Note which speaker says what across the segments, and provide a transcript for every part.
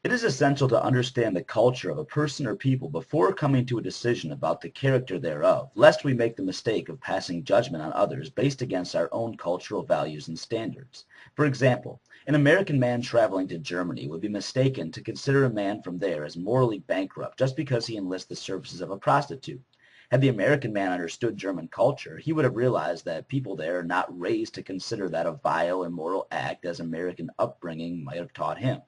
Speaker 1: It is essential to understand the culture of a person or people before coming to a decision about the character thereof, lest we make the mistake of passing judgment on others based against our own cultural values and standards. For example, an American man traveling to Germany would be mistaken to consider a man from there as morally bankrupt just because he enlists the services of a prostitute. Had the American man understood German culture, he would have realized that people there are not raised to consider that a vile, immoral act as American upbringing might have taught him.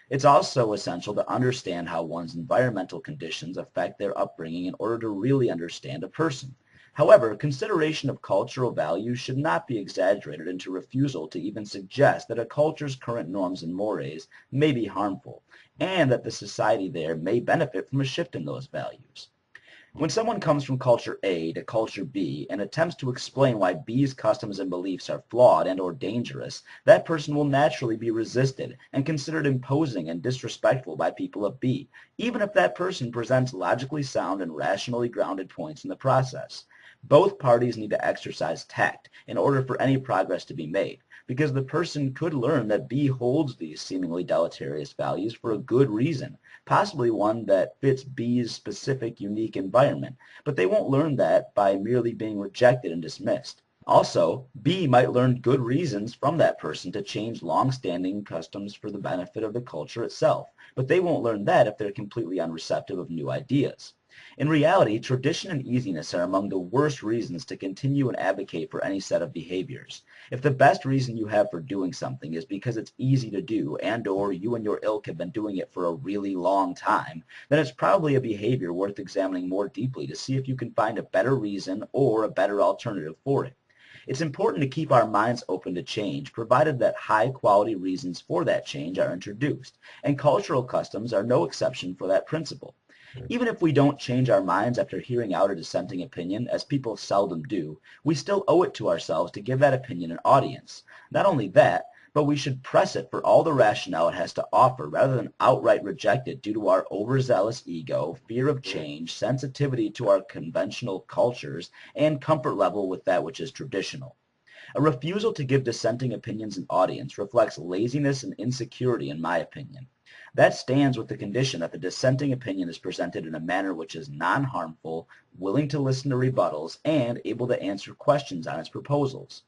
Speaker 1: It's also essential to understand how one's environmental conditions affect their upbringing in order to really understand a person. However, consideration of cultural values should not be exaggerated into refusal to even suggest that a culture's current norms and mores may be harmful, and that the society there may benefit from a shift in those values. When someone comes from culture A to culture B and attempts to explain why B's customs and beliefs are flawed and or dangerous, that person will naturally be resisted and considered imposing and disrespectful by people of B, even if that person presents logically sound and rationally grounded points in the process. Both parties need to exercise tact in order for any progress to be made, because the person could learn that B holds these seemingly deleterious values for a good reason, possibly one that fits B's specific unique environment, but they won't learn that by merely being rejected and dismissed. Also, B might learn good reasons from that person to change long-standing customs for the benefit of the culture itself, but they won't learn that if they're completely unreceptive of new ideas. In reality, tradition and easiness are among the worst reasons to continue and advocate for any set of behaviors. If the best reason you have for doing something is because it's easy to do and or you and your ilk have been doing it for a really long time, then it's probably a behavior worth examining more deeply to see if you can find a better reason or a better alternative for it. It's important to keep our minds open to change, provided that high-quality reasons for that change are introduced, and cultural customs are no exception for that principle. Even if we don't change our minds after hearing out a dissenting opinion, as people seldom do, we still owe it to ourselves to give that opinion an audience. Not only that, but we should press it for all the rationale it has to offer rather than outright reject it due to our overzealous ego, fear of change, sensitivity to our conventional cultures, and comfort level with that which is traditional. A refusal to give dissenting opinions an audience reflects laziness and insecurity in my opinion. That stands with the condition that the dissenting opinion is presented in a manner which is non-harmful, willing to listen to rebuttals, and able to answer questions on its proposals.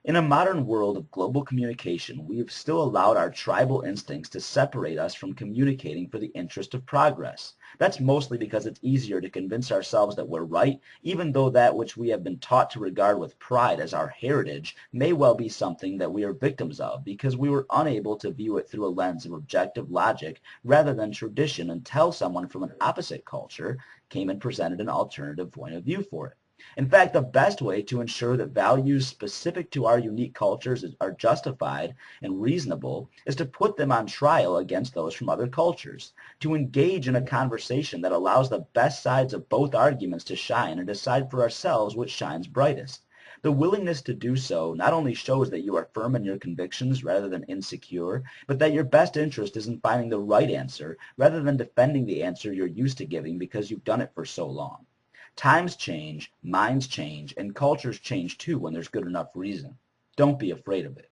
Speaker 1: In a modern world of global communication, we have still allowed our tribal instincts to separate us from communicating for the interest of progress. That's mostly because it's easier to convince ourselves that we're right, even though that which we have been taught to regard with pride as our heritage may well be something that we are victims of because we were unable to view it through a lens of objective logic rather than tradition until someone from an opposite culture came and presented an alternative point of view for it. In fact, the best way to ensure that values specific to our unique cultures are justified and reasonable is to put them on trial against those from other cultures, to engage in a conversation that allows the best sides of both arguments to shine and decide for ourselves which shines brightest. The willingness to do so not only shows that you are firm in your convictions rather than insecure, but that your best interest is in finding the right answer rather than defending the answer you're used to giving because you've done it for so long. Times change, minds change, and cultures change too when there's good enough reason. Don't be afraid of it.